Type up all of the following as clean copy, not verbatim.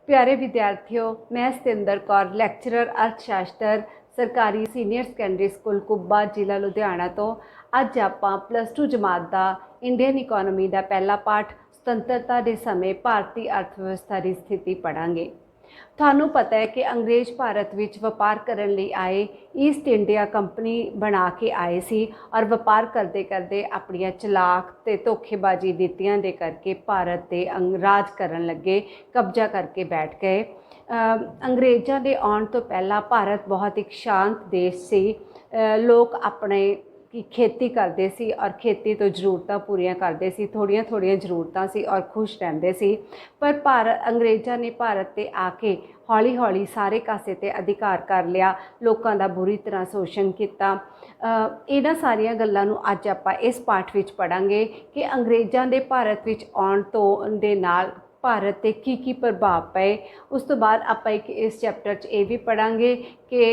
प्यारे विद्यार्थियों, मैं सतिंदर कौर लैक्चरर अर्थशास्त्र सरकारी सीनियर सैकेंडरी स्कूल कुब्बा जिला लुधियाना तो अज आपां +2 जमात का इंडियन इकोनॉमी का पहला पाठ सुतंत्रता के समय भारतीय अर्थव्यवस्था की स्थिति पढ़ांगे। थानू पता है कि अंग्रेज भारत विच व्यापार करने लई आए, ईस्ट इंडिया कंपनी बना के आए सी और व्यापार करते करते अपनियां चलाक ते धोखेबाजी नीतियां दे करके भारत ते राज करन लगे, कब्जा करके बैठ गए। अंग्रेज़ों के आने तो पहला भारत बहुत एक शांत देश सी। लोग अपने की खेती करते सी और खेती तो जरूरतां पूरियां करते सी, थोड़ियां थोड़ियां जरूरतां सी और खुश रहंदे सी। पर भारत अंग्रेज़ों ने भारत ते आके हौली हौली सारे कासे ते अधिकार कर लिया, लोगों का बुरी तरह शोषण किया। इन्हां सारियां गल्लां नूं अज आपां इस पाठ विच पढ़ांगे कि अंग्रेज़ों के भारत विच आउण तो दे नाल भारत ते की प्रभाव पे। उस तो बाद आपां एक इस चैप्टर च ये भी पढ़ांगे कि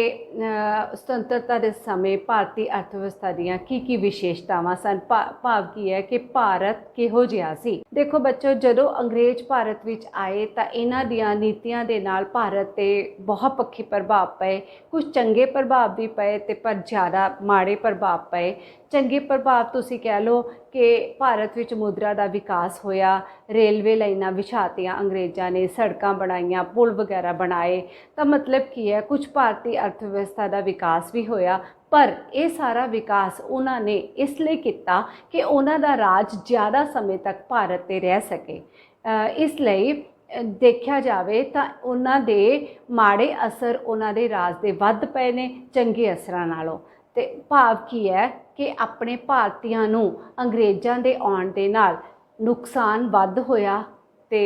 सुतंत्रता के समय भारतीय अर्थव्यवस्था दीयां की विशेषतावां सन। भाव की है कि भारत किहो जिहा सी। देखो बच्चों, जदों अंग्रेज भारत विच आए तो इन्हां दीयां नीतियां दे नाल भारत ते बहुत पक्षी प्रभाव पे। कुछ चंगे प्रभाव भी पे ते पर ज़्यादा माड़े प्रभाव पे। चंगे प्रभाव तुसीं कह लो कि भारत विच मुद्रा का विकास होया, रेलवे लाइनां विछातियां अंग्रेज़ों ने, सड़कां बनाईयां, पुल वगैरह बनाए। तो मतलब की है, कुछ भारतीय अर्थव्यवस्था का विकास भी होया। पर यह सारा विकास उन्होंने इसलिए किया कि उन्हों का राज ज़्यादा समय तक भारत ते रह सके। इसलिए देखा जाए तो उन्होंने माड़े असर उन्होंने राज के वध पे ने चंगे असरां नालों। ते भाव की है कि अपने भारतीयों नूं अंग्रेज़ों के आउण दे नाल नुकसान वध होया ते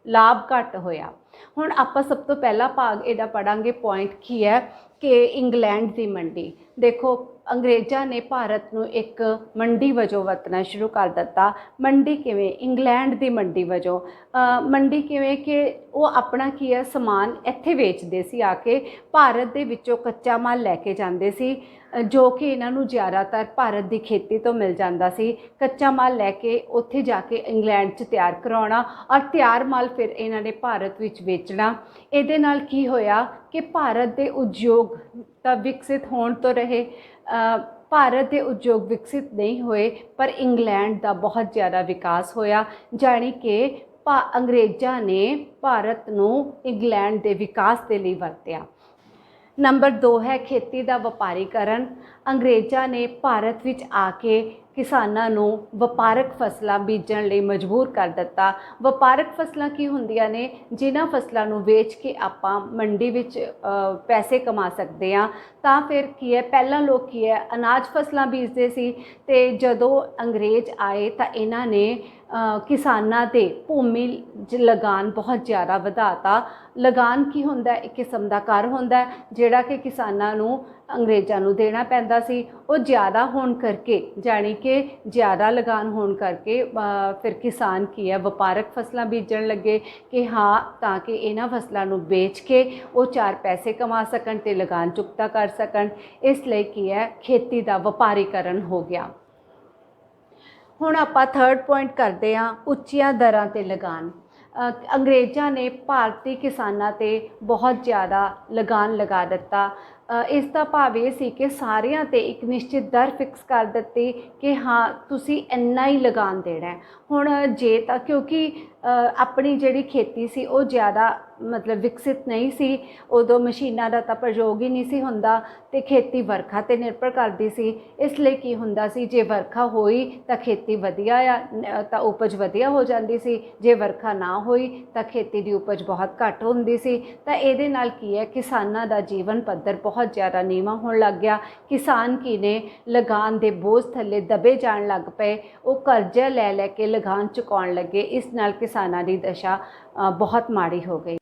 लाभ घट होया। हुण आपां सब तो पहला भाग इहदा पढ़ांगे। पॉइंट की है कि इंग्लैंड की मंडी। देखो, अंग्रेज़ों ने भारत नूं एक मंडी वजों वरतना शुरू कर दिता। मंडी किवें? इंग्लैंड की मंडी वजों। मंडी किवें कि वो अपना की है समान इत्थे वेचदे सी, आके भारत दे विचों कच्चा माल लैके जांदे सी, जो कि इन्हां नूं ज़्यादातर भारत की खेती तो मिल जाता सी। कच्चा माल लैके उत्थे जाके इंग्लैंड च तैयार कराउणा और तैयार माल फिर इन्हां ने भारत विच वेचना। इहदे नाल की होया कि भारत के उद्योग तां विकसित होण तो रहे, भारत के उद्योग विकसित नहीं हुए, पर इंग्लैंड का बहुत ज़्यादा विकास होया। जानी कि अंग्रेज़ों ने भारत नूं इंग्लैंड के विकास के लिए वरत्या। नंबर 2 है खेती का व्यापारीकरण। अंग्रेज़ों ने भारत विच आके किसानां नूं वपारक फसलां बीजण लई मजबूर कर दिता। वपारक फसलां की हुंदियां ने? जिन्हां फसलां नूं वेच के आपां मंडी विच पैसे कमा सकते हैं। तां फिर की है, पहलां लोग की है अनाज फसलां बीजदे सी, ते जदों अंग्रेज़ आए तो इन्हां ने किसानां दे भूमि लगान बहुत ज़्यादा वधाता। लगान की हुंदा? एक किस्म का कर हुंदा जिहड़ा कि किसानां नूं अंग्रेज़ों नूं देना पैंदा सी। वो ज़्यादा होण करके, जानी कि ज़्यादा लगान होण करके फिर किसान की है वपारक फसलां बीजण लगे कि हाँ, ताकि इन्हां फसलां नूं बेच के वो 4 पैसे कमा सकन ते लगान चुकता कर सकन। इसलिए की है खेती का व्यापारीकरण हो गया। हुण आपां 3rd पॉइंट करते हैं, उच्चियां दरां ते लगान। अंग्रेज़ों ने भारतीय किसानां ते बहुत ज़्यादा लगान लगा दिता। इसका भाव ये सी कि सारियां ते एक निश्चित दर फिक्स कर दी कि हाँ, तुसी इन्ना ही लगान देना है। हुण जे तां क्योंकि अपनी जिहड़ी खेती सी वो ज़्यादा मतलब विकसित नहीं सी, उदों मशीनां दा तां प्रयोग ही नहीं सी हुंदा ते खेती वर्खा ते निर्भर करदी सी। इसलिए की हुंदा सी, जे वर्खा होई तां खेती वधिया आ तां उपज वधिया हो जाती सी, जे वर्खा ना होई तां खेती की उपज बहुत घट हुंदी सी। तां इहदे नाल की है किसानां दा जीवन पੱਧਰ बहुत ज़्यादा नीवां होण लग गया। किसान की ने लगान दे बोझ थल्ले दबे जाण लग पे, वो कर्जा लै लै के लगान चुकाउण लगे। इस नाल किसानां दी दशा बहुत माड़ी हो गई।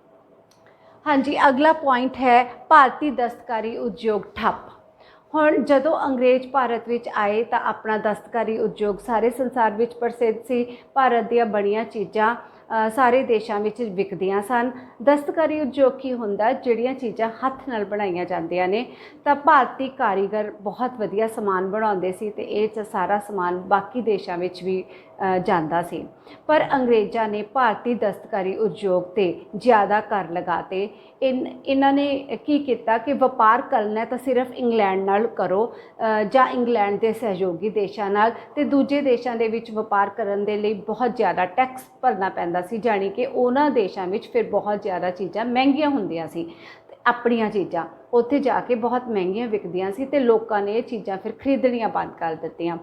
हाँ जी, अगला पॉइंट है भारतीय दस्तकारी उद्योग ठप। हुण जदों अंग्रेज़ भारत विच आए तो अपना दस्तकारी उद्योग सारे संसार विच प्रसिद्ध सी। भारत दीयां बणीआं चीज़ां सारे देशों में विकदियां सन। दस्तकारी उद्योग की हुंदा? जिहड़ियां चीज़ां हत्थ नाल बनाईयां जांदियां ने, तां भारतीय कारीगर बहुत वधिया समान बनाउंदे सी ते इह सारा समान बाकी देशों में भी ਜਾਂਦਾ ਸੀ। पर अंग्रेज़ों ने भारतीय दस्तकारी उद्योग ते ज़्यादा कर लगाते। इन्हां ने की किया कि वपार करना तो सिर्फ इंग्लैंड नाल करो जां इंग्लैंड के सहयोगी देशों नाल, ते दूजे देशों के विच वपार करन दे लई बहुत ज़्यादा टैक्स भरना पैंदा सी, जानी कि उन्हां देशों विच फिर बहुत ज़्यादा चीज़ां महंगियां हुंदियां सी। अपनियां चीज़ां उत्थे जाके बहुत महंगियां विकदियां सी ते लोकां ने ये चीज़ां फिर खरीदनियां बंद कर दित्तियां।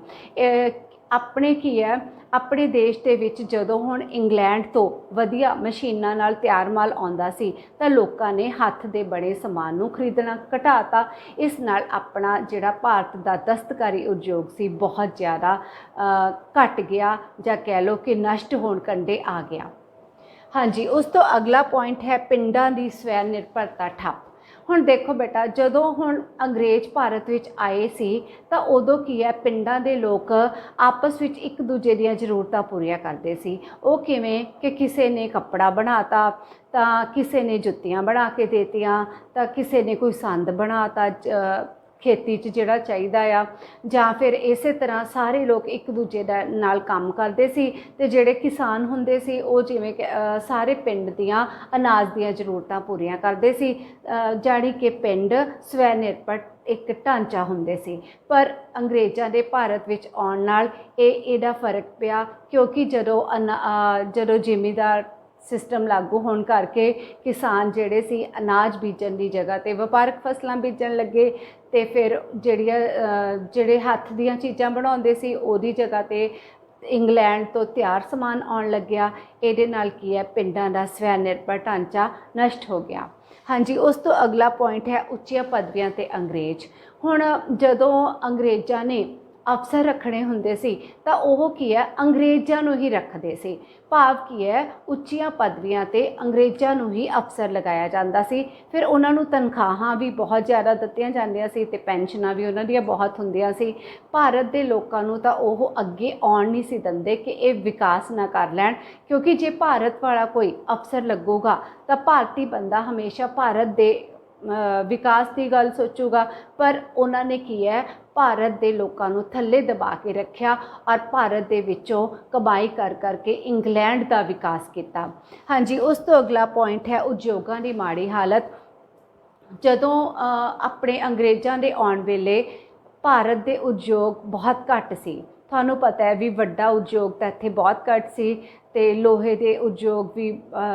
अपने की है अपने देश दे विच जदों हुण इंग्लैंड तो वधिया मशीनां नाल तैयार माल आउंदा सी तां लोकां ने हत्थ दे बने समान नूं खरीदना घटाता। इस नाल अपना जिहड़ा भारत दा दस्तकारी उद्योग सी बहुत ज़्यादा घट गया, जां कह लो कि नष्ट होण कंढे आ गया। हाँ जी, उस तो अगला पॉइंट है पिंडां दी स्वै निर्भरता ठप। हुण देखो बेटा, जदों हुण अंग्रेज़ भारत विच आए सी तां उदों की है पिंडां दे लोक आपस विच एक दूजे दीयां जरूरतां पूरीआं करदे सी। वो किवें कि किसी ने कपड़ा बनाता तां किसी ने जुत्तियां बना के देतियां, तां किसी ने कोई संद बनाता खेती च जिहड़ा चाहीदा आ, जां फिर इस तरह सारे लोग एक दूजे दा नाल काम करदे सी ते जिहड़े किसान हुंदे सी वो जिवें कि सारे पिंड दियां अनाज दियां जरूरतां पूरीआं करदे सी। जानी कि पिंड स्वै निर्भर एक ढांचा हुंदे सी। पर अंग्रेज़ां दे भारत विच आउण नाल इहदा फर्क पिया, क्योंकि जदों जिमीदार सिस्टम लागू होने करके किसान जिहड़े सी अनाज बीजण की जगह ते वपारक फसलां बीजण लगे, ते फिर जिहड़े हत्थ दीयां चीज़ां बनाउंदे सी उहदी जगह ते इंग्लैंड तो तैयार समान आउण लग्या। इहदे नाल की है पिंडां दा स्वै निर्भर ढांचा नष्ट हो गया। हाँ जी, उस तो अगला पॉइंट है उच्चियां पदवियां ते अंग्रेज़। हुण जदों अंग्रेज़ां ने अफसर रखने हुंदे सी तां ओह की है अंग्रेज़ां नूं ही रखदे सी। भाव की है उच्चियां पदवियां ते अंग्रेज़ां नूं ही अफसर लगाया जांदा सी। फिर उन्हां नूं तनखाहां भी बहुत ज़्यादा दित्तियां जांदियां सी ते पेंशनां भी उन्हां दियां बहुत हुंदियां सी। भारत दे लोकां नूं तां ओह अग्गे आउण नहीं सी दिंदे कि इह विकास ना कर लैण, क्योंकि जे भारत वाला कोई अफसर लगूगा तां भारती बंदा हमेशा भारत दे विकास की गल सोचूगा। पर उन्होंने की है भारत के लोगों को थले दबा के रखा और भारत के विचों कमाई कर करके इंग्लैंड का विकास किया। हाँ जी, उस तो अगला पॉइंट है उद्योगों की माड़ी हालत। जदों अपने अंग्रेज़ों के आउण वेले भारत के उद्योग बहुत घट सी। थानू पता है भी वड्डा उद्योग तो इत्थे बहुत घट सी, ते लोहे के उद्योग भी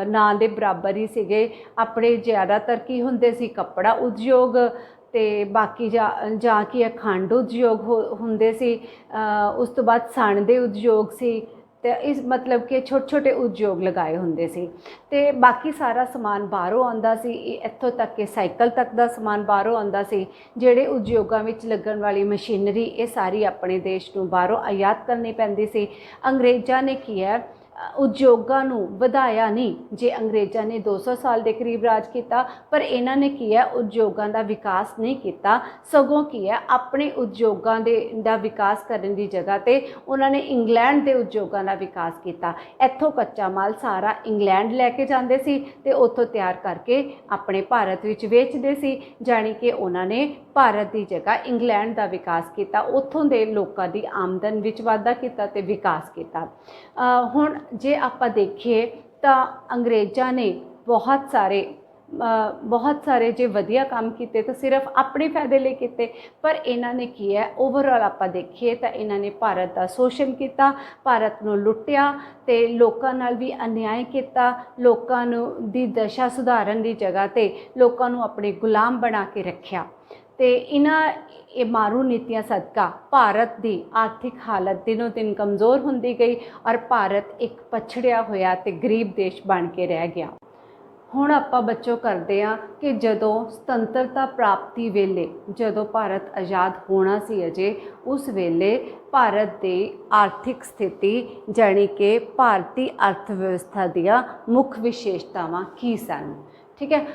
ना दे बराबर ही सीगे। अपने ज़्यादातर की हुंदे सी कपड़ा उद्योग, ते बाकी जां की खंड उद्योग हुंदे सी। उस तो बाद सन दे उद्योग सी, ते इस मतलब कि छोटे छोटे उद्योग लगाए हुंदे सी। ते बाकी सारा समान बाहरों आंदा सी, इत्थों तक कि साइकिल तक दा समान बाहरों आंदा सी। जिहड़े उद्योगां विच लगन वाली मशीनरी ये सारी अपने देश नूं बाहरों आयात करनी पैंदी सी। अंग्रेज़ां ने की है उद्योगां नूं वधाया नहीं। जे अंग्रेज़ां ने 200 साल के करीब राज किया, पर इन्हां ने की है उद्योगां दा विकास नहीं किया, सगों की है अपने उद्योगां दा विकास करने की जगह ते उन्होंने इंग्लैंड के उद्योगां दा विकास किया। इत्थों कच्चा माल सारा इंग्लैंड लैके जांदे सी ते उत्थों तैयार करके अपने भारत विच वेचदे सी। जानी कि उन्होंने भारत की जगह इंग्लैंड का विकास किया, उत्थों के लोगों की आमदन विच वाधा किया ते विकास किया। हुण जे आपां देखिए तो अंग्रेज़ां ने बहुत सारे जे वधिया काम किए तो सिर्फ अपने फायदे लिए किए, पर इन्हां ने की है ओवरऑल आपां देखिए तो इन्हां ने भारत का शोषण किया, भारत नूं लुट्टिया ते लोकां नाल भी अन्याय किया। लोकां नूं दी दशा सुधारन की जगह ते लोकां नूं अपने गुलाम बना के रखिया। ते इन्हां मारू नीतियां सदका भारत की आर्थिक हालत दिनों दिन कमज़ोर होंदी गई और भारत एक पछड़िया होया ते गरीब देश बन के रह गया। हुण आपां बच्चों करते हैं कि जदों सुतंत्रता प्राप्ति वेले जदों भारत आज़ाद होना सी अजे, उस वेले भारत की आर्थिक स्थिति जानी कि भारतीय अर्थव्यवस्था दियां मुख विशेषतावां की सन। ठीक है,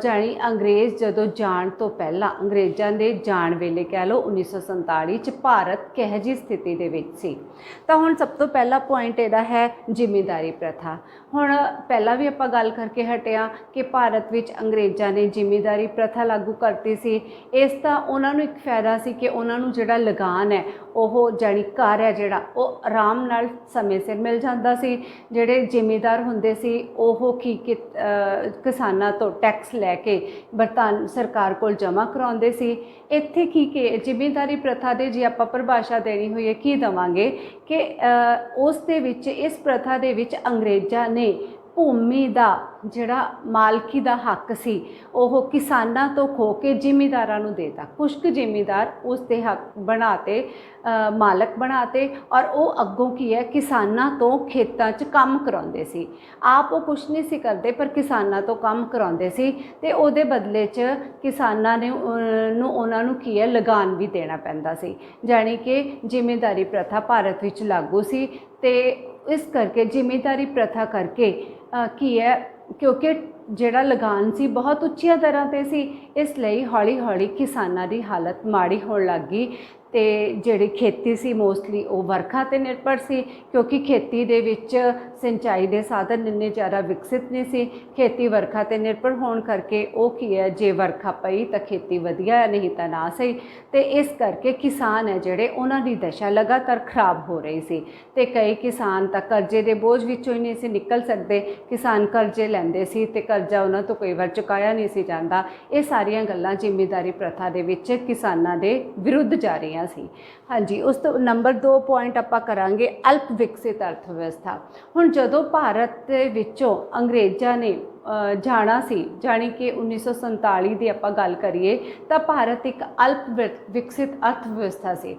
ਜਾਣੀ ਅੰਗਰੇਜ਼ ਜਦੋਂ ਜਾਣ ਤੋਂ ਪਹਿਲਾਂ, ਅੰਗਰੇਜ਼ਾਂ ਦੇ ਜਾਣ ਵੇਲੇ ਕਹਿ ਲਓ 1947 ਚ ਭਾਰਤ ਕਿਹੋ ਜਿਹੀ ਸਥਿਤੀ ਦੇ ਵਿੱਚ ਸੀ। ਤਾਂ ਹੁਣ ਸਭ ਤੋਂ ਪਹਿਲਾ ਪੁਆਇੰਟ ਇਹਦਾ ਹੈ ਜ਼ਿਮੀਂਦਾਰੀ ਪ੍ਰਥਾ। ਹੁਣ ਪਹਿਲਾਂ ਵੀ ਆਪਾਂ ਗੱਲ ਕਰਕੇ ਹਟਿਆ ਕਿ ਭਾਰਤ ਵਿੱਚ ਅੰਗਰੇਜ਼ਾਂ ਨੇ ਜ਼ਿਮੀਂਦਾਰੀ ਪ੍ਰਥਾ ਲਾਗੂ ਕਰਤੀ ਸੀ। ਇਸ ਦਾ ਉਹਨਾਂ ਨੂੰ ਇੱਕ ਫਾਇਦਾ ਸੀ ਕਿ ਉਹਨਾਂ ਨੂੰ ਜਿਹੜਾ ਲਗਾਨ ਹੈ ਉਹ ਜਾਣੀ ਕਰ ਹੈ ਜਿਹੜਾ ਉਹ ਆਰਾਮ ਨਾਲ ਸਮੇਂ ਸਿਰ ਮਿਲ ਜਾਂਦਾ ਸੀ। ਜਿਹੜੇ ਜ਼ਿਮੀਂਦਾਰ ਹੁੰਦੇ ਸੀ ਉਹ ਕਿਸਾਨਾਂ ਤੋਂ ਟੈਕਸ ਲੈ ਕੇ ਬਰਤਾਨ ਸਰਕਾਰ ਕੋਲ ਜਮ੍ਹਾਂ ਕਰਾਉਂਦੇ ਸੀ। ਇੱਥੇ ਕਿ ਜ਼ਿਮੀਂਦਾਰੀ ਪ੍ਰਥਾ ਦੇ ਜੇ ਆਪਾਂ ਪਰਿਭਾਸ਼ਾ ਦੇਣੀ ਹੋਈ ਹੈ ਕੀ ਦੇਵਾਂਗੇ ਕਿ ਉਸ ਦੇ ਵਿੱਚ, ਇਸ ਪ੍ਰਥਾ ਦੇ ਵਿੱਚ ਅੰਗਰੇਜ਼ਾਂ ਨੇ ਭੂਮੀ ਦਾ ਜਿਹੜਾ ਮਾਲਕੀ ਦਾ ਹੱਕ ਸੀ ਉਹ ਕਿਸਾਨਾਂ ਤੋਂ ਖੋ ਕੇ ਜ਼ਿਮੀਂਦਾਰਾਂ ਨੂੰ ਦੇਤਾ। ਕੁਛ ਕੁ ਜ਼ਿਮੀਂਦਾਰ ਉਸ ਦੇ ਹੱਕ ਬਣਾਤੇ, ਮਾਲਕ ਬਣਾਤੇ, ਔਰ ਉਹ ਅੱਗੋਂ ਕੀ ਹੈ ਕਿਸਾਨਾਂ ਤੋਂ ਖੇਤਾਂ 'ਚ ਕੰਮ ਕਰਾਉਂਦੇ ਸੀ। ਆਪ ਉਹ ਕੁਛ ਨਹੀਂ ਸੀ ਕਰਦੇ ਪਰ ਕਿਸਾਨਾਂ ਤੋਂ ਕੰਮ ਕਰਾਉਂਦੇ ਸੀ ਅਤੇ ਉਹਦੇ ਬਦਲੇ 'ਚ ਕਿਸਾਨਾਂ ਨੇ ਉਹਨਾਂ ਨੂੰ ਕੀ ਹੈ ਲਗਾਨ ਵੀ ਦੇਣਾ ਪੈਂਦਾ ਸੀ। ਜਾਣੀ ਕਿ ਜ਼ਿਮੀਂਦਾਰੀ ਪ੍ਰਥਾ ਭਾਰਤ ਵਿੱਚ ਲਾਗੂ ਸੀ ਅਤੇ ਇਸ ਕਰਕੇ ਜ਼ਿਮੀਂਦਾਰੀ ਪ੍ਰਥਾ ਕਰਕੇ ਕੀ ਹੈ ਕਿਉਂਕਿ ਜਿਹੜਾ ਲਗਾਨ ਸੀ ਬਹੁਤ ਉੱਚੀਆਂ ਦਰਾਂ 'ਤੇ ਸੀ, ਇਸ ਲਈ ਹੌਲੀ ਹੌਲੀ ਕਿਸਾਨਾਂ ਦੀ ਹਾਲਤ ਮਾੜੀ ਹੋਣ ਲੱਗ ਗਈ। ਅਤੇ ਜਿਹੜੀ ਖੇਤੀ ਸੀ ਮੋਸਟਲੀ ਉਹ ਵਰਖਾ 'ਤੇ ਨਿਰਭਰ ਸੀ ਕਿਉਂਕਿ ਖੇਤੀ ਦੇ ਵਿੱਚ ਸਿੰਚਾਈ ਦੇ ਸਾਧਨ ਇੰਨੇ ਜ਼ਿਆਦਾ ਵਿਕਸਿਤ ਨਹੀਂ ਸੀ। ਖੇਤੀ ਵਰਖਾ 'ਤੇ ਨਿਰਭਰ ਹੋਣ ਕਰਕੇ ਉਹ ਕੀ ਹੈ ਜੇ ਵਰਖਾ ਪਈ ਤਾਂ ਖੇਤੀ ਵਧੀਆ ਹੈ, ਨਹੀਂ ਤਾਂ ਨਾ ਸਹੀ। ਅਤੇ ਇਸ ਕਰਕੇ ਕਿਸਾਨ ਹੈ ਜਿਹੜੇ ਉਹਨਾਂ ਦੀ ਦਸ਼ਾ ਲਗਾਤਾਰ ਖਰਾਬ ਹੋ ਰਹੀ ਸੀ ਅਤੇ ਕਈ ਕਿਸਾਨ ਤਾਂ ਕਰਜ਼ੇ ਦੇ ਬੋਝ ਵਿੱਚੋਂ ਹੀ ਨਹੀਂ ਸੀ ਨਿਕਲ ਸਕਦੇ। ਕਿਸਾਨ ਕਰਜ਼ੇ ਲੈਂਦੇ ਸੀ ਅਤੇ ਕਰਜ਼ਾ ਉਹਨਾਂ ਤੋਂ ਕਈ ਵਾਰ ਚੁਕਾਇਆ ਨਹੀਂ ਸੀ ਜਾਂਦਾ। ਇਹ ਸਾਰੀਆਂ ਗੱਲਾਂ ਜ਼ਿਮੀਂਦਾਰੀ ਪ੍ਰਥਾ ਦੇ ਵਿੱਚ ਕਿਸਾਨਾਂ ਦੇ ਵਿਰੁੱਧ ਜਾ ਰਹੀਆਂ ਸੀ। ਹਾਂਜੀ, ਉਸ ਤੋਂ ਨੰਬਰ 2 ਪੁਆਇੰਟ ਆਪਾਂ ਕਰਾਂਗੇ ਅਲਪ ਵਿਕਸਿਤ ਅਰਥ ਵਿਵਸਥਾ। ਹੁਣ ਜਦੋਂ ਭਾਰਤ ਦੇ ਵਿੱਚੋਂ ਅੰਗਰੇਜ਼ਾਂ ਨੇ ਜਾਣਾ ਸੀ, ਜਾਣੀ ਕਿ 1947 ਦੀ ਆਪਾਂ ਗੱਲ ਕਰੀਏ ਤਾਂ ਭਾਰਤ ਇੱਕ ਅਲਪ ਵਿਕਸਿਤ ਅਰਥ ਵਿਵਸਥਾ ਸੀ।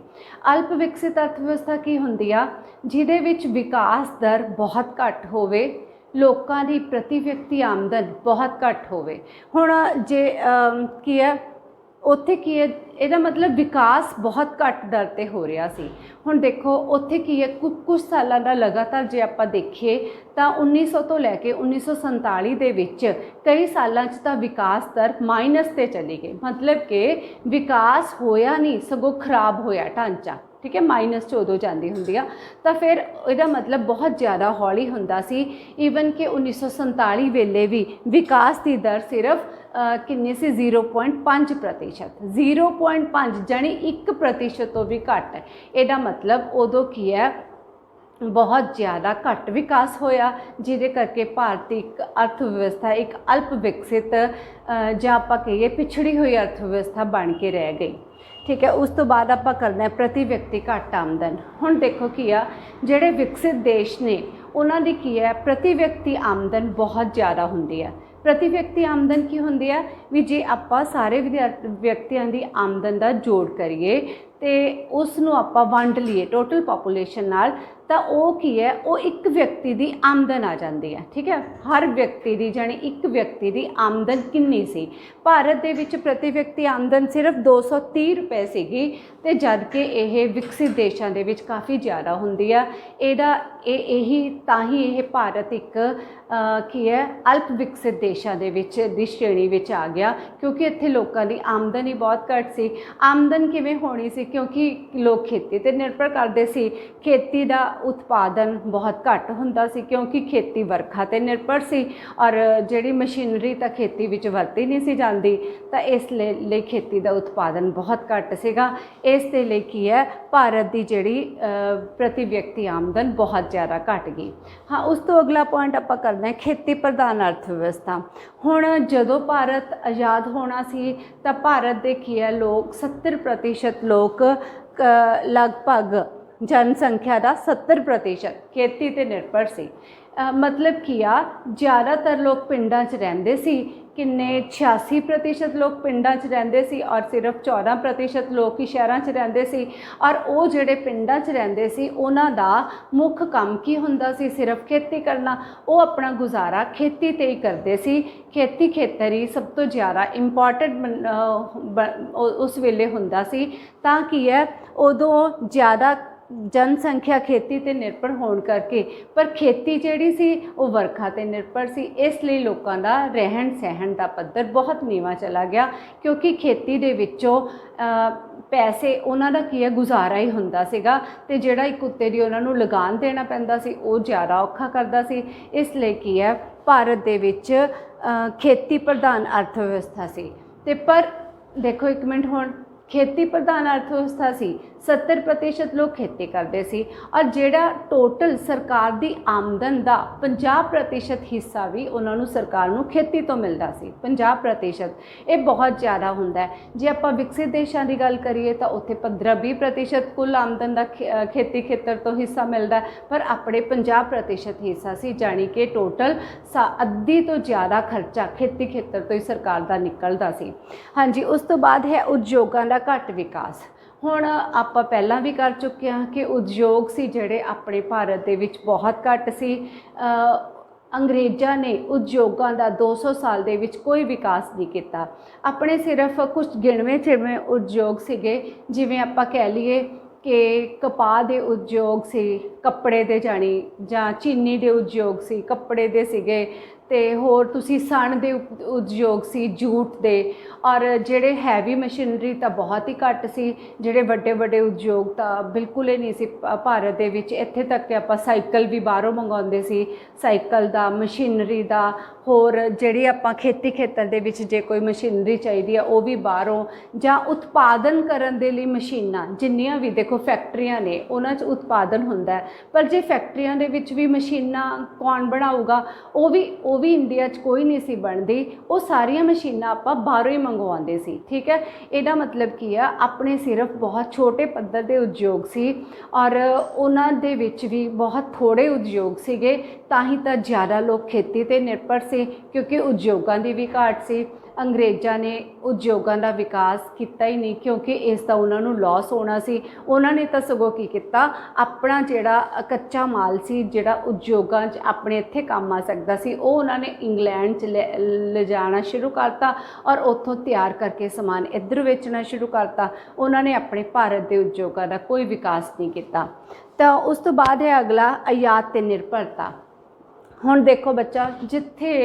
ਅਲਪ ਵਿਕਸਿਤ ਅਰਥ ਵਿਵਸਥਾ ਕੀ ਹੁੰਦੀ ਆ? ਜਿਹਦੇ ਵਿੱਚ ਵਿਕਾਸ ਦਰ ਬਹੁਤ ਘੱਟ ਹੋਵੇ, ਲੋਕਾਂ ਦੀ ਪ੍ਰਤੀ ਵਿਅਕਤੀ ਆਮਦਨ ਬਹੁਤ ਘੱਟ ਹੋਵੇ। ਹੁਣ ਜੇ ਕੀ ਹੈ ਉੱਥੇ ਕੀ ਹੈ, ਇਹਦਾ ਮਤਲਬ ਵਿਕਾਸ ਬਹੁਤ ਘੱਟ ਦਰ 'ਤੇ ਹੋ ਰਿਹਾ ਸੀ। ਹੁਣ ਦੇਖੋ ਉੱਥੇ ਕੀ ਹੈ ਕੁਝ ਸਾਲਾਂ ਦਾ ਲਗਾਤਾਰ ਜੇ ਆਪਾਂ ਦੇਖੀਏ ਤਾਂ 1900 ਤੋਂ ਲੈ ਕੇ 1947 ਦੇ ਵਿੱਚ ਕਈ ਸਾਲਾਂ 'ਚ ਤਾਂ ਵਿਕਾਸ ਦਰ ਮਾਈਨਸ 'ਤੇ ਚਲੀ ਗਈ। ਮਤਲਬ ਕਿ ਵਿਕਾਸ ਹੋਇਆ ਨਹੀਂ ਸਗੋਂ ਖਰਾਬ ਹੋਇਆ ਢਾਂਚਾ, ਠੀਕ ਹੈ, ਮਾਈਨਸ 'ਚ ਉਦੋਂ ਜਾਂਦੀ ਹੁੰਦੀ ਆ। ਤਾਂ ਫਿਰ ਇਹਦਾ ਮਤਲਬ ਬਹੁਤ ਜ਼ਿਆਦਾ ਹੌਲੀ ਹੁੰਦਾ ਸੀ। ਈਵਨ ਕਿ 1947 ਵੇਲੇ ਵੀ ਵਿਕਾਸ ਦੀ ਦਰ ਸਿਰਫ ਕਿੰਨੀ ਸੀ 0.5%। 0.5 ਜਾਣੀ 1% ਤੋਂ ਵੀ ਘੱਟ ਹੈ। ਇਹਦਾ ਮਤਲਬ ਉਦੋਂ ਕੀ ਹੈ ਬਹੁਤ ਜ਼ਿਆਦਾ ਘੱਟ ਵਿਕਾਸ ਹੋਇਆ, ਜਿਹਦੇ ਕਰਕੇ ਭਾਰਤੀ ਇੱਕ ਅਰਥ ਵਿਵਸਥਾ ਇੱਕ ਅਲਪ ਵਿਕਸਿਤ ਜਾਂ ਆਪਾਂ ਕਹੀਏ ਪਿਛੜੀ ਹੋਈ ਅਰਥ ਵਿਵਸਥਾ ਬਣ ਕੇ ਰਹਿ ਗਈ। ਠੀਕ ਹੈ, ਉਸ ਤੋਂ ਬਾਅਦ ਆਪਾਂ ਕਰਨਾ ਹੈ ਪ੍ਰਤੀ ਵਿਅਕਤੀ ਘੱਟ ਆਮਦਨ। ਹੁਣ ਦੇਖੋ ਕੀ ਆ, ਜਿਹੜੇ ਵਿਕਸਿਤ ਦੇਸ਼ ਨੇ ਉਹਨਾਂ ਦੀ ਕੀ ਹੈ ਪ੍ਰਤੀ ਵਿਅਕਤੀ ਆਮਦਨ ਬਹੁਤ ਜ਼ਿਆਦਾ ਹੁੰਦੀ ਹੈ। ਪ੍ਰਤੀ ਵਿਅਕਤੀ ਆਮਦਨ ਕੀ ਹੁੰਦੀ ਹੈ ਵੀ ਜੇ ਆਪਾਂ ਸਾਰੇ ਵਿਅਕਤੀਆਂ ਦੀ ਆਮਦਨ ਦਾ ਜੋੜ ਕਰੀਏ ਅਤੇ ਉਸ ਨੂੰ ਆਪਾਂ ਵੰਡ ਲਈਏ ਟੋਟਲ ਪਾਪੂਲੇਸ਼ਨ ਨਾਲ ਤਾਂ ਉਹ ਕੀ ਹੈ ਉਹ ਇੱਕ ਵਿਅਕਤੀ ਦੀ ਆਮਦਨ ਆ ਜਾਂਦੀ ਹੈ। ਠੀਕ ਹੈ, ਹਰ ਵਿਅਕਤੀ ਦੀ ਜਾਣੀ ਇੱਕ ਵਿਅਕਤੀ ਦੀ ਆਮਦਨ ਕਿੰਨੀ ਸੀ? ਭਾਰਤ ਦੇ ਵਿੱਚ ਪ੍ਰਤੀ ਵਿਅਕਤੀ ਆਮਦਨ ਸਿਰਫ 230 ਰੁਪਏ ਸੀਗੀ ਅਤੇ ਜਦ ਕਿ ਇਹ ਵਿਕਸਿਤ ਦੇਸ਼ਾਂ ਦੇ ਵਿੱਚ ਕਾਫੀ ਜ਼ਿਆਦਾ ਹੁੰਦੀ ਆ। ਇਹੀ ਤਾਂ ਹੀ ਇਹ ਭਾਰਤ ਇੱਕ ਕੀ ਹੈ ਅਲਪ ਵਿਕਸਿਤ ਦੇਸ਼ਾਂ ਦੇ ਵਿੱਚ ਦੀ ਸ਼੍ਰੇਣੀ ਵਿੱਚ ਆ ਗਿਆ ਕਿਉਂਕਿ ਇੱਥੇ ਲੋਕਾਂ ਦੀ ਆਮਦਨ ਹੀ ਬਹੁਤ ਘੱਟ ਸੀ। ਆਮਦਨ ਕਿਵੇਂ ਹੋਣੀ ਸੀ? ਕਿਉਂਕਿ ਲੋਕ ਖੇਤੀ 'ਤੇ ਨਿਰਭਰ ਕਰਦੇ ਸੀ। ਖੇਤੀ ਦਾ ਉਤਪਾਦਨ ਬਹੁਤ ਘੱਟ ਹੁੰਦਾ ਸੀ ਕਿਉਂਕਿ ਖੇਤੀ ਵਰਖਾ 'ਤੇ ਨਿਰਭਰ ਸੀ ਔਰ ਜਿਹੜੀ ਮਸ਼ੀਨਰੀ ਤਾਂ ਖੇਤੀ ਵਿੱਚ ਵਰਤੀ ਨਹੀਂ ਸੀ ਜਾਂਦੀ, ਤਾਂ ਇਸ ਲਈ ਖੇਤੀ ਦਾ ਉਤਪਾਦਨ ਬਹੁਤ ਘੱਟ ਸੀਗਾ। ਇਸ ਦੇ ਲਈ ਕੀ ਹੈ ਭਾਰਤ ਦੀ ਜਿਹੜੀ ਪ੍ਰਤੀ ਵਿਅਕਤੀ ਆਮਦਨ ਬਹੁਤ ਜ਼ਿਆਦਾ ਘੱਟ ਗਈ। ਹਾਂ, ਉਸ ਤੋਂ ਅਗਲਾ ਪੁਆਇੰਟ ਆਪਾਂ ਕਰਨਾ ਹੈ ਖੇਤੀ ਪ੍ਰਧਾਨ ਅਰਥ ਵਿਵਸਥਾ। ਹੁਣ ਜਦੋਂ ਭਾਰਤ ਆਜ਼ਾਦ ਹੋਣਾ ਸੀ ਤਾਂ ਭਾਰਤ ਦੇ ਕੀ ਹੈ ਲੋਕ 70% ਲੋਕ ਲਗਭਗ ਜਨਸੰਖਿਆ ਦਾ 70% ਖੇਤੀ 'ਤੇ ਨਿਰਭਰ ਸੀ। ਮਤਲਬ ਕੀ ਆ ਜ਼ਿਆਦਾਤਰ ਲੋਕ ਪਿੰਡਾਂ 'ਚ ਰਹਿੰਦੇ ਸੀ। ਕਿੰਨੇ 86% ਲੋਕ ਪਿੰਡਾਂ 'ਚ ਰਹਿੰਦੇ ਸੀ ਔਰ ਸਿਰਫ 14% ਲੋਕ ਹੀ ਸ਼ਹਿਰਾਂ 'ਚ ਰਹਿੰਦੇ ਸੀ। ਔਰ ਉਹ ਜਿਹੜੇ ਪਿੰਡਾਂ 'ਚ ਰਹਿੰਦੇ ਸੀ ਉਹਨਾਂ ਦਾ ਮੁੱਖ ਕੰਮ ਕੀ ਹੁੰਦਾ ਸੀ? ਸਿਰਫ ਖੇਤੀ ਕਰਨਾ। ਉਹ ਆਪਣਾ ਗੁਜ਼ਾਰਾ ਖੇਤੀ 'ਤੇ ਹੀ ਕਰਦੇ ਸੀ। ਖੇਤੀ ਖੇਤਰ ਹੀ ਸਭ ਤੋਂ ਜ਼ਿਆਦਾ ਇੰਪੋਰਟੈਂਟ ਉਸ ਵੇਲੇ ਹੁੰਦਾ ਸੀ। ਤਾਂ ਕੀ ਹੈ ਉਦੋਂ ਜ਼ਿਆਦਾ जनसंख्या खेती ते निर्भर होने करके, पर खेती जिहड़ी सी वो वर्खा ते निर्भर सी, इसलिए लोगों का रहन सहन का पद्धर बहुत नीवा चला गया, क्योंकि खेती दे विचों पैसे उन्हां दा की है गुजारा ही हुंदा सीगा, ते जिहड़ा एक उत्ते दी उन्हां नूं लगान देना पैंदा सी वो ज़्यादा औखा करदा सी। इसलिए की है भारत दे विच खेती प्रधान अर्थव्यवस्था सी। ते पर देखो एक मिनट, हुण खेती प्रधान अर्थव्यवस्था सी, 70% लोग खेती करते सी, और जिहड़ा टोटल सरकार की आमदन का 50% हिस्सा भी उन्होंने सरकार नूं खेती तो मिलता सी। 50% ये बहुत ज़्यादा हुंदा है। जे आपां विकसित देशों की गल करिए तो उत्थे 15-20% कुल आमदन का खेती खेतर तो हिस्सा मिलता है, पर अपने 50% हिस्सा सी, जानी कि टोटल अद्धी तो ज़्यादा खर्चा खेती खेतर तो ही सरकार का निकलता सी। हाँ जी, उस तो बाद है उद्योगों का घट विकास। हुण आपां पहलां भी कर चुके हैं कि उद्योग सी जिहड़े अपने भारत दे विच बहुत घट सी। अंग्रेज़ां ने उद्योगों का 200 साल दे विच कोई विकास नहीं किया। अपने सिर्फ कुछ गिणवे चिणवे उद्योग सीगे, जिवें आपां कह लीए कि कपाह दे उद्योग सी, कपड़े दे जानी जां चीनी दे उद्योग सी, कपड़े दे सीगे, ते होर तुसी सन दे उद्योग सी, जूट दे, और जिहड़े हैवी मशीनरी तो बहुत ही घट सी, जिहड़े वड्डे वड्डे उद्योग तो बिल्कुल ही नहीं सी भारत दे विच। इत्थे तक कि आपां साइकिल भी बाहरों मंगाउंदे सी, साइकिल दा, मशीनरी दा, होर जिहड़ी आपां खेती खेतर दे विच जे कोई मशीनरी चाहिदी है वो भी बाहरों, जां उत्पादन करन दे लई मशीनां जिन्नियां भी देखो फैक्ट्रियां ने उन्हां च उत्पादन हुंदा है, पर जे फैक्ट्रियां दे विच भी मशीनां कौन बनाऊगा, वो भी इंडिया च कोई नहीं सी बनदी, वो सारियां मशीनां आपां बाहरों ही मंगवाउंदे सी। ठीक है, इहदा मतलब की है अपने सिर्फ बहुत छोटे पद्धर दे उद्योग सी, और उन्हां दे विच भी बहुत थोड़े उद्योग सीगे, ताही तां ज़्यादा लोग खेती ते निर्भर सी, क्योंकि उद्योगों की भी घाट सी। अंग्रेज़ों ने उद्योगों का विकास किया ही नहीं, क्योंकि इसका उन्होंने लॉस होना सी। उन्होंने तो सगों की किया, अपना जिहड़ा कच्चा माल सी जिहड़ा उद्योगों अपने इत्थे काम आ सकता सी, वो उन्होंने इंग्लैंड च ले जाना शुरू करता, और उत्थों तैयार करके समान इधर बेचना शुरू करता। उन्होंने अपने भारत के उद्योगों का कोई विकास नहीं किया। तो उस तो बाद है अगला आयात ते निर्भरता। हुण देखो बच्चा, जिथे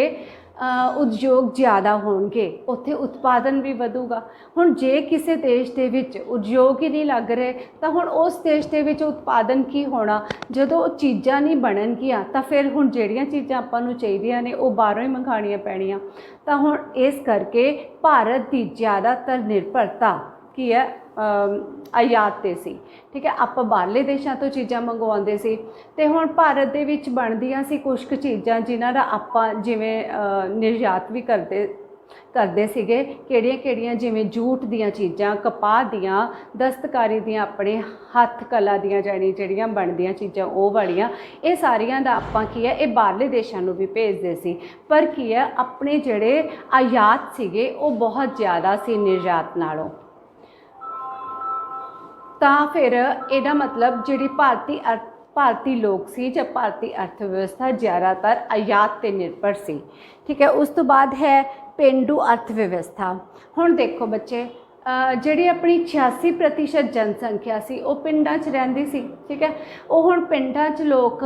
उद्योग ज़्यादा होणगे उत्थे उत्पादन भी वधूगा। हुण जे किसी देश दे विच उद्योग ही नहीं लग रहे, तो हुण उस देश दे विच उत्पादन की होना, जदों चीज़ां नहीं बननगियां तो फिर हुण जिहड़ियां चीज़ां आपां नूं चाहीदियां ने वो बाहरों ही मंगाणियां पैणियां। तो हुण इस करके भारत की ज़्यादातर निर्भरता की है आयात ते सी। ठीक है, आप बाहरले देशों तो चीज़ां मंगवाउंदे सी, ते हुण भारत दे विच बनदियां सी कुछ चीज़ां जिन्हां दा आपां जिवें निर्यात भी करदे सीगे। किहड़ियां जिवें जूट दियां चीज़ां, कपाह दियां, दस्तकारी दियां, अपने हत्थ कला दियां जिहड़ियां बनदियां चीज़ां वो वालियां, ये सारियां दा आपां की है ये बाहरले देशों नूं भी भेजदे सी। पर की है अपने जिहड़े आयात सीगे वो बहुत ज़्यादा सी निर्यात नालों। ਤਾਂ फिर ਇਹਦਾ मतलब ਜਿਹੜੀ भारती लोग सी ਜਾਂ भारती अर्थव्यवस्था ज़्यादातर आयात पर निर्भर सी। ठीक है, उस तो बाद है पेंडू अर्थव्यवस्था। हुण देखो बच्चे, जिहड़ी अपनी 86% जनसंख्या सी वो पिंडां च रहिंदी सी। ठीक है, वो हुण पिंडां च लोग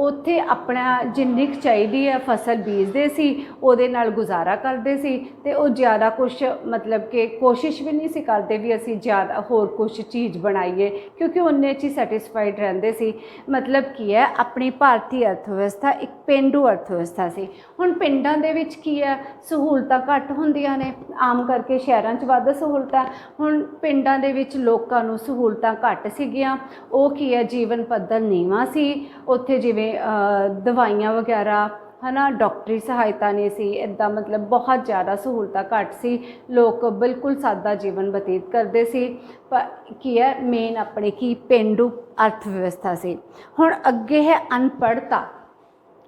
उत्थे अपना जिन्नी क चाहीदी है फसल बीजदे सी, उहदे नाल गुजारा करदे सी, ते वो ज़्यादा कुछ मतलब कि कोशिश भी नहीं सी करदे भी असीं ज़्यादा होर कुछ चीज़ बनाईए, क्योंकि उन्ने च ही सैटिस्फाइड रहिंदे सी। मतलब की है अपनी भारतीय अर्थव्यवस्था एक पेंडू अर्थव्यवस्था सी। हुण पिंडां दे विच की है सहूलतां घट हुंदियां ने, आम करके शहरां च वध सहूलतां। हुण पिंडां दे विच लोकां नूं सहूलतां घट सीगियां, वो की है जीवन पद्धर नीवां सी, उत्थे जिवें दवाइयां वगैरह है ना, डॉक्टरी सहायता नहीं सी, इदा मतलब बहुत ज़्यादा सहूलतां घट सी, लोग बिल्कुल सादा जीवन बतीत करते सी। पर की है मेन अपने की पेंडू अर्थव्यवस्था सी। हुण अगे है अनपढ़ता।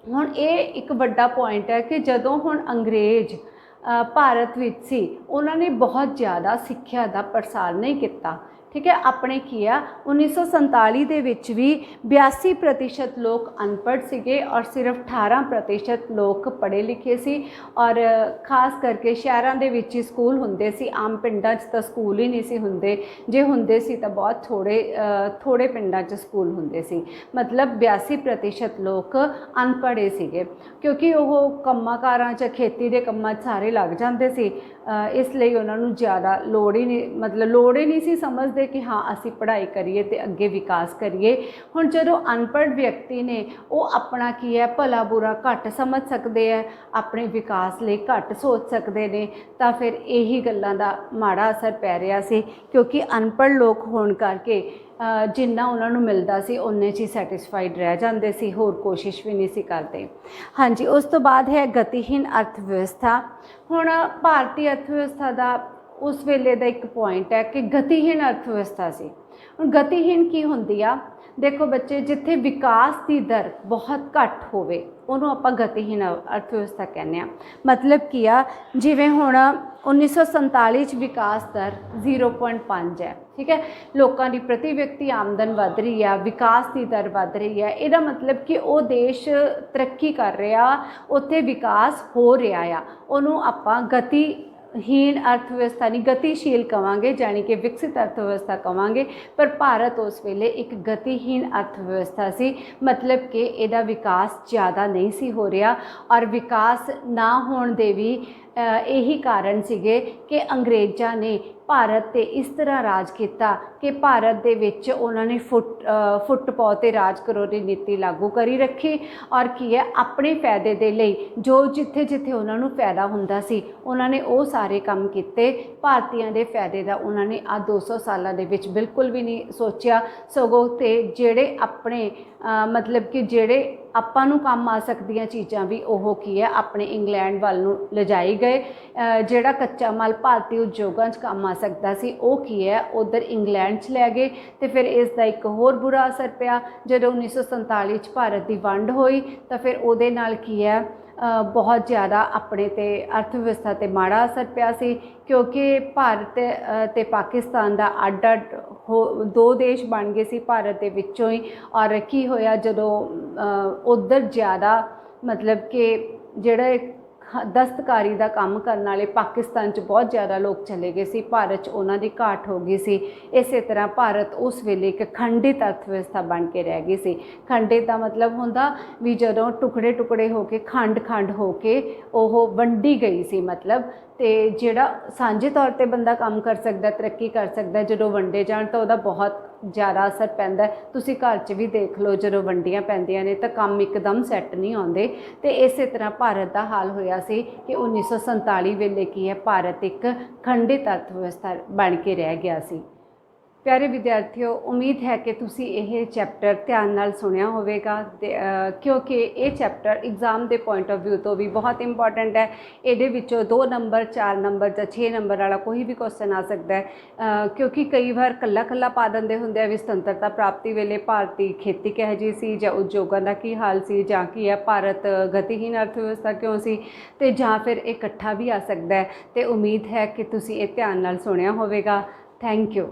हुण ये एक वड्डा पॉइंट है कि जदों हुण अंग्रेज़ भारत विच सी, उन्होंने बहुत ज़्यादा सिक्ख्या का प्रसार नहीं किया। ठीक है। अपने की आ 1947 ਦੇ ਵਿੱਚ ਵੀ 82% ਲੋਕ ਅਨਪੜ੍ਹ ਸੀਗੇ और सिर्फ 18% ਲੋਕ ਪੜ੍ਹੇ ਲਿਖੇ ਸੀ। और ਖਾਸ ਕਰਕੇ ਸ਼ਹਿਰਾਂ ਦੇ ਵਿੱਚ ਹੀ ਸਕੂਲ ਹੁੰਦੇ ਸੀ, ਆਮ ਪਿੰਡਾਂ 'ਚ ਤਾਂ ਸਕੂਲ ਹੀ ਨਹੀਂ ਸੀ ਹੁੰਦੇ, ਜੇ ਹੁੰਦੇ ਸੀ ਤਾਂ ਬਹੁਤ ਥੋੜੇ ਪਿੰਡਾਂ 'ਚ ਸਕੂਲ ਹੁੰਦੇ ਸੀ। मतलब 82% ਲੋਕ ਅਨਪੜ੍ਹੇ ਸੀਗੇ, ਕਿਉਂਕਿ ਉਹ ਕੰਮਾਂ ਕਾਰਾਂ 'ਚ ਖੇਤੀ ਦੇ ਕੰਮਾਂ 'ਚ ਸਾਰੇ ਲੱਗ ਜਾਂਦੇ ਸੀ। ਇਸ ਲਈ ਉਹਨਾਂ ਨੂੰ ਜ਼ਿਆਦਾ ਲੋੜ ਹੀ ਨਹੀਂ ਸੀ ਸਮਝਦੇ ਕਿ ਹਾਂ ਅਸੀਂ ਪੜ੍ਹਾਈ ਕਰੀਏ ਤੇ ਅੱਗੇ ਵਿਕਾਸ ਕਰੀਏ। ਹੁਣ ਜਦੋਂ ਅਨਪੜ੍ਹ ਵਿਅਕਤੀ ਨੇ ਉਹ ਆਪਣਾ ਕੀ ਹੈ ਭਲਾ ਬੁਰਾ ਘੱਟ ਸਮਝ ਸਕਦੇ ਹੈ, ਆਪਣੇ ਵਿਕਾਸ ਲਈ ਘੱਟ ਸੋਚ ਸਕਦੇ ਨੇ, ਤਾਂ ਫਿਰ ਇਹੀ ਗੱਲਾਂ ਦਾ ਮਾੜਾ ਅਸਰ ਪੈ ਰਿਹਾ ਸੀ। ਕਿਉਂਕਿ ਅਨਪੜ੍ਹ ਲੋਕ ਹੋਣ ਕਰਕੇ ਜਿੰਨਾ ਉਹਨਾਂ ਨੂੰ ਮਿਲਦਾ ਸੀ ਉਨੇ 'ਚ ਹੀ ਸੈਟਿਸਫਾਈਡ ਰਹਿ ਜਾਂਦੇ ਸੀ, ਹੋਰ ਕੋਸ਼ਿਸ਼ ਵੀ ਨਹੀਂ ਸੀ ਕਰਦੇ। ਹਾਂਜੀ, ਉਸ ਤੋਂ ਬਾਅਦ ਹੈ ਗਤੀਹੀਨ ਅਰਥ ਵਿਵਸਥਾ। ਹੁਣ ਭਾਰਤੀ ਅਰਥ ਵਿਵਸਥਾ ਦਾ ਉਸ ਵੇਲੇ ਦਾ ਇੱਕ ਪੁਆਇੰਟ ਹੈ ਕਿ ਗਤੀਹੀਨ ਅਰਥ ਵਿਵਸਥਾ ਸੀ। ਹੁਣ ਗਤੀਹੀਨ ਕੀ ਹੁੰਦੀ ਆ? ਦੇਖੋ ਬੱਚੇ, ਜਿੱਥੇ ਵਿਕਾਸ ਦੀ ਦਰ ਬਹੁਤ ਘੱਟ ਹੋਵੇ ਉਹਨੂੰ ਆਪਾਂ ਗਤੀਹੀਨ ਅਰਥ ਵਿਵਸਥਾ ਕਹਿੰਦੇ ਹਾਂ। ਮਤਲਬ ਕੀ ਆ, ਜਿਵੇਂ ਹੁਣ 1947 'ਚ ਵਿਕਾਸ ਦਰ 0.5 ਹੈ, ਠੀਕ ਹੈ। ਲੋਕਾਂ ਦੀ ਪ੍ਰਤੀ ਵਿਅਕਤੀ ਆਮਦਨ ਵੱਧ ਰਹੀ ਆ, ਵਿਕਾਸ ਦੀ ਦਰ ਵੱਧ ਰਹੀ ਹੈ, ਇਹਦਾ ਮਤਲਬ ਕਿ ਉਹ ਦੇਸ਼ ਤਰੱਕੀ ਕਰ ਰਿਹਾ, ਉੱਥੇ ਵਿਕਾਸ ਹੋ ਰਿਹਾ ਆ। ਉਹਨੂੰ ਆਪਾਂ ਗਤੀਹੀਨ ਅਰਥ ਵਿਵਸਥਾ ਨਹੀਂ, ਗਤੀਸ਼ੀਲ ਕਵਾਂਗੇ, ਜਾਣੀ ਕਿ ਵਿਕਸਿਤ ਅਰਥ ਵਿਵਸਥਾ ਕਵਾਂਗੇ। ਪਰ ਭਾਰਤ ਉਸ ਵੇਲੇ ਇੱਕ ਗਤੀਹੀਨ ਅਰਥ ਵਿਵਸਥਾ ਸੀ, ਮਤਲਬ ਕਿ ਇਹਦਾ ਵਿਕਾਸ ਜ਼ਿਆਦਾ ਨਹੀਂ ਸੀ ਹੋ ਰਿਹਾ। ਔਰ ਵਿਕਾਸ ਨਾ ਹੋਣ ਦੇ ਵੀ ਇਹੀ ਕਾਰਨ ਸੀਗੇ ਕਿ ਅੰਗਰੇਜ਼ਾਂ ਨੇ ਭਾਰਤ 'ਤੇ ਇਸ ਤਰ੍ਹਾਂ ਰਾਜ ਕੀਤਾ ਕਿ ਭਾਰਤ ਦੇ ਵਿੱਚ ਉਹਨਾਂ ਨੇ ਫੁੱਟ ਪਾਉ 'ਤੇ ਰਾਜ ਕਰੋ ਦੀ ਨੀਤੀ ਲਾਗੂ ਕਰੀ ਰੱਖੀ। ਔਰ ਕੀ ਹੈ, ਆਪਣੇ ਫਾਇਦੇ ਦੇ ਲਈ ਜੋ ਜਿੱਥੇ ਉਹਨਾਂ ਨੂੰ ਫਾਇਦਾ ਹੁੰਦਾ ਸੀ ਉਹਨਾਂ ਨੇ ਉਹ ਸਾਰੇ ਕੰਮ ਕੀਤੇ। ਭਾਰਤੀਆਂ ਦੇ ਫਾਇਦੇ ਦਾ ਉਹਨਾਂ ਨੇ ਆ 200 ਸਾਲਾਂ ਦੇ ਵਿੱਚ ਬਿਲਕੁਲ ਵੀ ਨਹੀਂ ਸੋਚਿਆ। ਸਗੋਂ ਤੇ ਜਿਹੜੇ ਆਪਣੇ ਮਤਲਬ ਕਿ ਜਿਹੜੇ ਆਪਾਂ ਨੂੰ ਕੰਮ ਆ ਸਕਦੀਆਂ ਚੀਜ਼ਾਂ ਵੀ ਉਹ ਕੀ ਹੈ ਆਪਣੇ ਇੰਗਲੈਂਡ ਵੱਲ ਨੂੰ ਲਿਜਾਈ ਗਏ। ਜਿਹੜਾ ਕੱਚਾ ਮਾਲ ਭਾਰਤੀ ਉਦਯੋਗਾਂ 'ਚ ਕੰਮ ਆ ਸਕਦਾ ਸੀ ਉਹ ਕੀ ਹੈ ਉੱਧਰ ਇੰਗਲੈਂਡ 'ਚ ਲੈ ਗਏ। ਅਤੇ ਫਿਰ ਇਸ ਦਾ ਇੱਕ ਹੋਰ ਬੁਰਾ ਅਸਰ ਪਿਆ ਜਦੋਂ 1947 'ਚ ਭਾਰਤ ਦੀ ਵੰਡ ਹੋਈ ਤਾਂ ਫਿਰ ਉਹਦੇ ਨਾਲ ਕੀ ਹੈ ਬਹੁਤ ਜ਼ਿਆਦਾ ਆਪਣੇ 'ਤੇ ਅਰਥ ਵਿਵਸਥਾ 'ਤੇ ਮਾੜਾ ਅਸਰ ਪਿਆ ਸੀ। ਕਿਉਂਕਿ ਭਾਰਤ ਅਤੇ ਪਾਕਿਸਤਾਨ ਦਾ ਅੱਡ ਦੋ ਦੇਸ਼ ਬਣ ਗਏ ਸੀ ਭਾਰਤ ਦੇ ਵਿੱਚੋਂ ਹੀ। ਔਰ ਕੀ ਹੋਇਆ ਜਦੋਂ ਉੱਧਰ ਜ਼ਿਆਦਾ ਮਤਲਬ ਕਿ ਜਿਹੜੇ ਦਸਤਕਾਰੀ ਦਾ ਕੰਮ ਕਰਨ ਵਾਲੇ ਪਾਕਿਸਤਾਨ 'ਚ ਬਹੁਤ ਜ਼ਿਆਦਾ ਲੋਕ ਚਲੇ ਗਏ ਸੀ, ਭਾਰਤ 'ਚ ਉਹਨਾਂ ਦੀ ਘਾਟ ਹੋ ਗਈ ਸੀ। ਇਸੇ ਤਰ੍ਹਾਂ ਭਾਰਤ ਉਸ ਵੇਲੇ ਇੱਕ ਖੰਡਿਤ ਅਰਥ ਵਿਵਸਥਾ ਬਣ ਕੇ ਰਹਿ ਗਈ ਸੀ। ਖੰਡਿਤ ਦਾ ਮਤਲਬ ਹੁੰਦਾ ਵੀ ਜਦੋਂ ਟੁਕੜੇ ਹੋ ਕੇ ਖੰਡ ਹੋ ਕੇ ਉਹ ਵੰਡੀ ਗਈ ਸੀ ਮਤਲਬ। ਅਤੇ ਜਿਹੜਾ ਸਾਂਝੇ ਤੌਰ 'ਤੇ ਬੰਦਾ ਕੰਮ ਕਰ ਸਕਦਾ, ਤਰੱਕੀ ਕਰ ਸਕਦਾ, ਜਦੋਂ ਵੰਡੇ ਜਾਣ ਤਾਂ ਉਹਦਾ ਬਹੁਤ ਜ਼ਿਆਦਾ ਅਸਰ ਪੈਂਦਾ। ਤੁਸੀਂ ਘਰ 'ਚ ਵੀ ਦੇਖ ਲਓ, ਜਦੋਂ ਵੰਡੀਆਂ ਪੈਂਦੀਆਂ ਨੇ ਤਾਂ ਕੰਮ ਇੱਕਦਮ ਸੈੱਟ ਨਹੀਂ ਆਉਂਦੇ। ਅਤੇ ਇਸੇ ਤਰ੍ਹਾਂ ਭਾਰਤ ਦਾ ਹਾਲ ਹੋਇਆ ਸੀ ਕਿ 1947 ਵੇਲੇ ਕੀ ਹੈ ਭਾਰਤ ਇੱਕ ਖੰਡਿਤ ਅਰਥ ਵਿਵਸਥਾ ਬਣ ਕੇ ਰਹਿ ਗਿਆ ਸੀ। ਪਿਆਰੇ ਵਿਦਿਆਰਥੀਓ, ਉਮੀਦ ਹੈ ਕਿ ਤੁਸੀਂ ਇਹ ਚੈਪਟਰ ਧਿਆਨ ਨਾਲ ਸੁਣਿਆ ਹੋਵੇਗਾ ਕਿਉਂਕਿ ਇਹ ਚੈਪਟਰ ਐਗਜ਼ਾਮ ਦੇ ਪੁਆਇੰਟ ਆਫ ਵਿਊ ਤੋਂ ਵੀ ਬਹੁਤ ਇੰਪੋਰਟੈਂਟ ਹੈ। ਇਹਦੇ ਵਿੱਚੋਂ 2 ਨੰਬਰ 4 ਨੰਬਰ ਜਾਂ 6 ਨੰਬਰ ਵਾਲਾ ਕੋਈ ਵੀ ਕੁਐਸਚਨ ਆ ਸਕਦਾ ਹੈ। ਕਿਉਂਕਿ ਕਈ ਵਾਰ ਕੱਲਾ ਪਾ ਦਿੰਦੇ ਹੁੰਦੇ ਆ ਵੀ ਸੁਤੰਤਰਤਾ ਪ੍ਰਾਪਤੀ ਵੇਲੇ ਭਾਰਤੀ ਖੇਤੀ ਕਿਹੋ ਜਿਹੀ ਸੀ, ਜਾਂ ਉਦਯੋਗਾਂ ਦਾ ਕੀ ਹਾਲ ਸੀ, ਜਾਂ ਕੀ ਹੈ ਭਾਰਤ ਗਤੀਹੀਨ ਅਰਥ ਵਿਵਸਥਾ ਕਿਉਂ ਸੀ, ਅਤੇ ਜਾਂ ਫਿਰ ਇਹ ਇਕੱਠਾ ਵੀ ਆ ਸਕਦਾ ਹੈ। ਅਤੇ ਉਮੀਦ ਹੈ ਕਿ ਤੁਸੀਂ ਇਹ ਧਿਆਨ ਨਾਲ ਸੁਣਿਆ ਹੋਵੇਗਾ। Thank you.